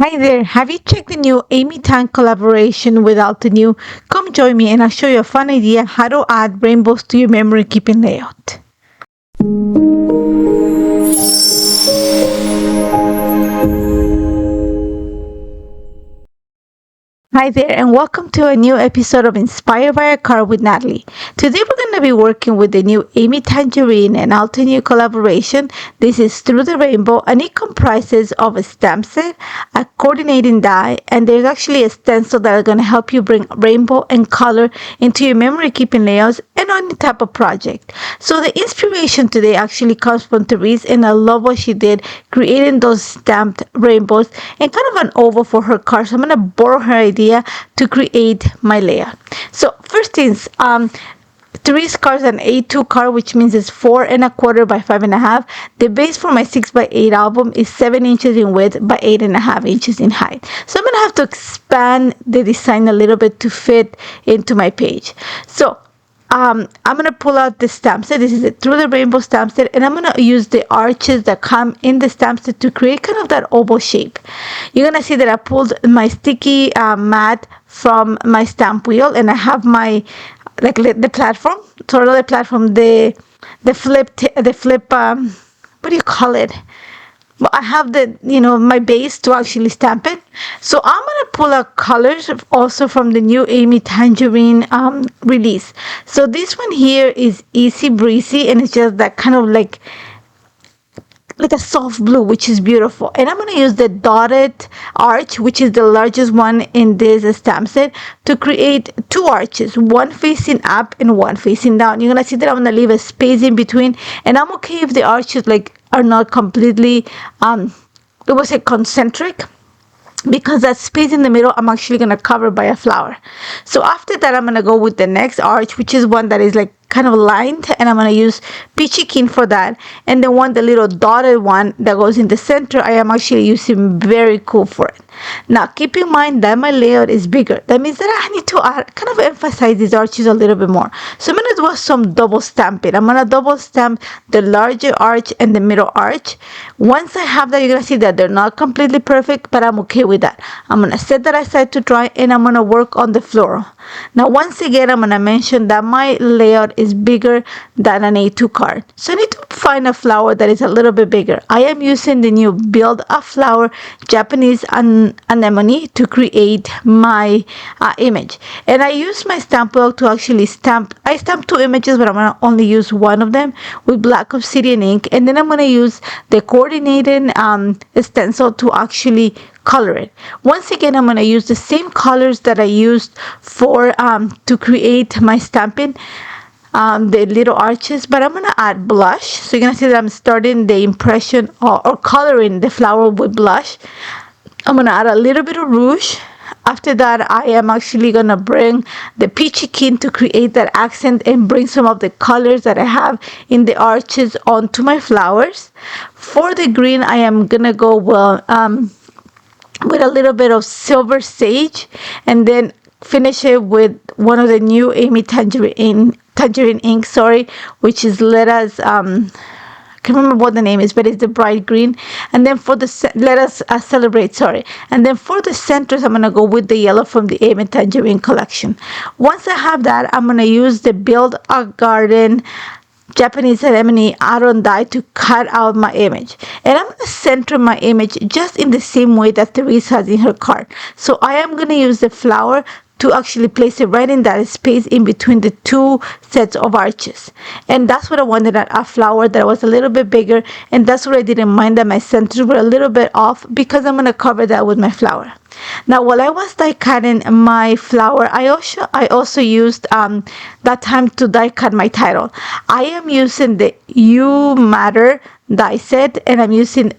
Hi there, have you checked the new Amy Tan collaboration with Altenew? Come join me and I'll show you a fun idea how to add rainbows to your memory keeping layout. Hi there, and welcome to a new episode of Inspired by a Card with Natalie. Today we're going to be working with the new Amy Tangerine and Altenew collaboration. This is Through the Rainbow, and it comprises of a stamp set, a coordinating die, and there's actually a stencil that are going to help you bring rainbow and color into your memory keeping layouts and any type of project. So the inspiration today actually comes from Therese, and I love what she did creating those stamped rainbows and kind of an oval for her card. So I'm going to borrow her idea to create my layout. So first things, Therese cards an A2 card, which means it's 4¼ by 5½. The base for my 6x8 album is 7 inches in width by 8½ inches in height. So I'm gonna have to expand the design a little bit to fit into my page. So I'm gonna pull out the stamp set. This is it, Through the Rainbow stamp set, and I'm gonna use the arches that come in the stamp set to create kind of that oval shape. You're gonna see that I pulled my sticky mat from my stamp wheel, and I have my the platform, sort of the platform, the flip, what do you call it? Well, I have my base to actually stamp it. So I'm gonna pull out colors also from the new Amy Tangerine release. So this one here is Easy Breezy, and it's just that kind of like a soft blue, which is beautiful. And I'm going to use the dotted arch, which is the largest one in this stamp set, to create two arches, one facing up and one facing down. You're going to see that I'm going to leave a space in between, and I'm okay if the arches are not completely it was a concentric, because that space in the middle I'm actually going to cover by a flower. So after that, I'm going to go with the next arch, which is one that is like kind of lined, and I'm going to use Peachy for that. And the little dotted one that goes in the center, I am actually using Very Cool for it. Now keep in mind that my layout is bigger. That means that I need to kind of emphasize these arches a little bit more. So I'm going to do some double stamping. I'm going to double stamp the larger arch and the middle arch. Once I have that, you're going to see that they're not completely perfect, but I'm okay with that. I'm going to set that aside to dry, and I'm going to work on the floral. Now once again, I'm going to mention that my layout is bigger than an A2 card. So I need to find a flower that is a little bit bigger. I am using the new Build a Flower Japanese Anemone to create my image. And I use my Stampwheel to actually stamp. I stamped 2 images, but I'm going to only use one of them with black Obsidian ink. And then I'm going to use the coordinating stencil to actually color it. Once again, I'm going to use the same colors that I used for to create my stamping, the little arches, but I'm going to add blush. So you're going to see that I'm starting the impression or coloring the flower with blush. I'm going to add a little bit of rouge. After that, I am actually going to bring the Peachy to create that accent and bring some of the colors that I have in the arches onto my flowers. For the green, I am going to go with a little bit of Silver Sage, and then finish it with one of the new Amy Tangerine ink, which is Let Us I can't remember what the name is, but it's the bright green. And then for the Let Us Celebrate, and then for the centers, I'm gonna go with the yellow from the Amy Tangerine collection. Once I have that, I'm gonna use the Build a Garden Japanese Anemone iron die to cut out my image, and I'm going to center my image just in the same way that Therese has in her card. So I am going to use the flower to actually place it right in that space in between the 2 sets of arches, and that's what I wanted, a flower that was a little bit bigger. And that's what I didn't mind, that my centers were a little bit off, because I'm going to cover that with my flower. Now while I was die cutting my flower, I also used that time to die cut my title. I am using the You Matter die set, and I'm using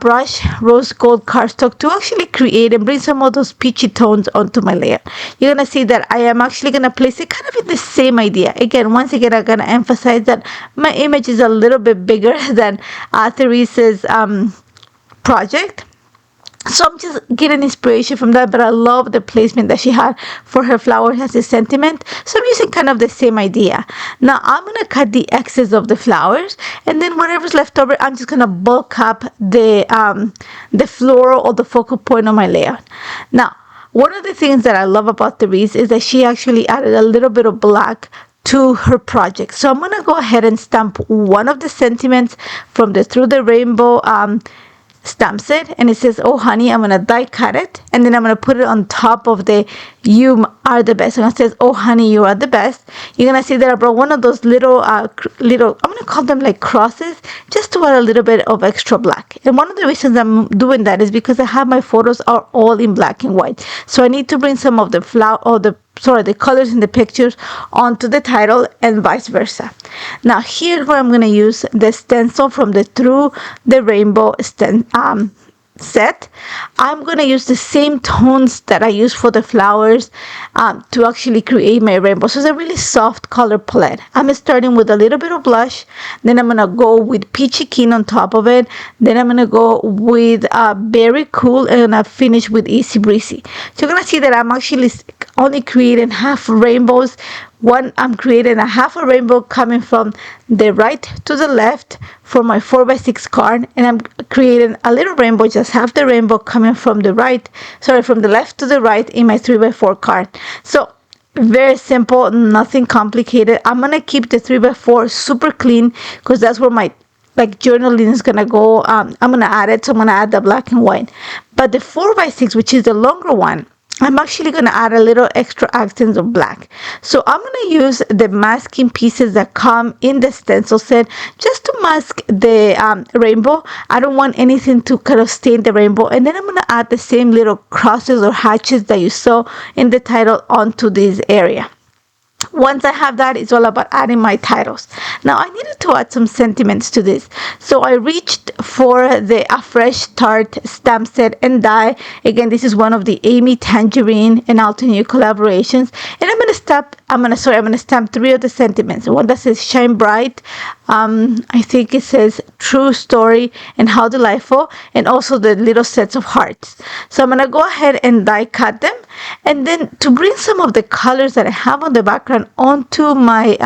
brush rose gold cardstock to actually create and bring some of those peachy tones onto my layer. You're gonna see that I am actually gonna place it kind of in the same idea. Once again, I'm gonna emphasize that my image is a little bit bigger than Therese's project. So I'm just getting inspiration from that, but I love the placement that she had for her flower. It has a sentiment. So I'm using kind of the same idea. Now I'm going to cut the excess of the flowers, and then whatever's left over, I'm just going to bulk up the floral or the focal point of my layout. Now, one of the things that I love about Therese is that she actually added a little bit of black to her project. So I'm going to go ahead and stamp one of the sentiments from the Through the Rainbow stamp set, and it says, "Oh honey." I'm gonna die cut it, and then I'm gonna put it on top of the "You are the best." And it says, "Oh honey, you are the best." You're gonna see that I brought one of those little I'm gonna call them like crosses, just to add a little bit of extra black. And one of the reasons I'm doing that is because I have my photos are all in black and white, so I need to bring some of the the colors in the pictures onto the title, and vice versa. Now here's where I'm going to use the stencil from the Through the Rainbow set. I'm going to use the same tones that I use for the flowers to actually create my rainbow. So it's a really soft color palette. I'm starting with a little bit of blush, then I'm going to go with Peachy Keen on top of it, then I'm going to go with Berry Cool, and I finish with Easy Breezy. So you're going to see that I'm actually only creating half rainbows. I'm creating a half a rainbow coming from the right to the left for my 4x6 card, and I'm creating a little rainbow, just half the rainbow coming from the from the left to the right in my 3x4 card. So very simple, nothing complicated. I'm gonna keep the 3x4 super clean because that's where my journaling is gonna go. I'm gonna add it, so I'm gonna add the black and white. But the 4x6, which is the longer one, I'm actually going to add a little extra accents of black. So I'm going to use the masking pieces that come in the stencil set just to mask the rainbow. I don't want anything to kind of stain the rainbow. And then I'm going to add the same little crosses or hatches that you saw in the title onto this area. Once I have that, it's all about adding my titles. Now I needed to add some sentiments to this, so I reached for the A Fresh Start stamp set and die. Again, this is one of the Amy Tangerine and Alton New collaborations, and I'm gonna stamp 3 of the sentiments. One that says Shine Bright, I think it says True Story and How Delightful, and also the little sets of hearts. So I'm gonna go ahead and die cut them, and then to bring some of the colors that I have on the background onto my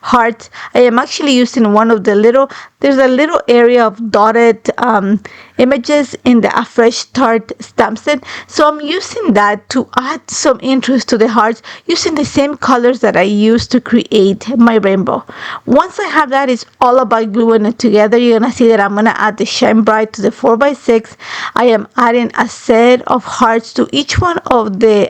heart, I am actually using one of the there's a little area of dotted images in the A Fresh Start stamp set. So I'm using that to add some interest to the hearts using the same colors that I used to create my rainbow. Once I have that, it's all about gluing it together. You're gonna see that I'm gonna add the Shine Bright to the 4x6. I am adding a set of hearts to each one of the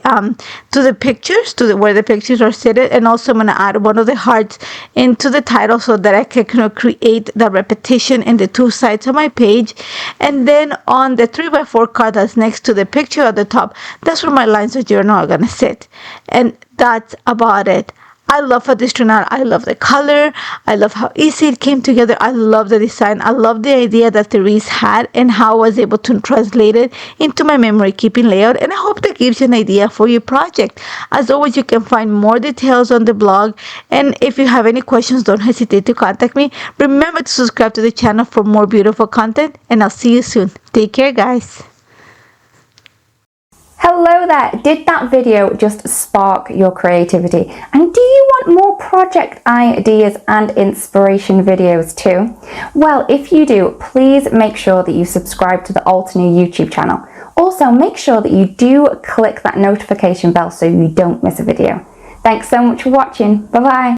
to the pictures, where the pictures are seated, and also I'm gonna add one of the hearts into the title so that I can create the repetition in the 2 sides of my page. And then on the 3x4 card that's next to the picture at the top, that's where my lines of journal are gonna sit. And that's about it. I love how this turned out. I love the color. I love how easy it came together. I love the design. I love the idea that Therese had and how I was able to translate it into my memory keeping layout. And I hope that gives you an idea for your project. As always, you can find more details on the blog. And if you have any questions, don't hesitate to contact me. Remember to subscribe to the channel for more beautiful content. And I'll see you soon. Take care, guys. Hello there! Did that video just spark your creativity? And do you want more project ideas and inspiration videos too? Well, if you do, please make sure that you subscribe to the Alternate YouTube channel. Also, make sure that you do click that notification bell so you don't miss a video. Thanks so much for watching. Bye bye!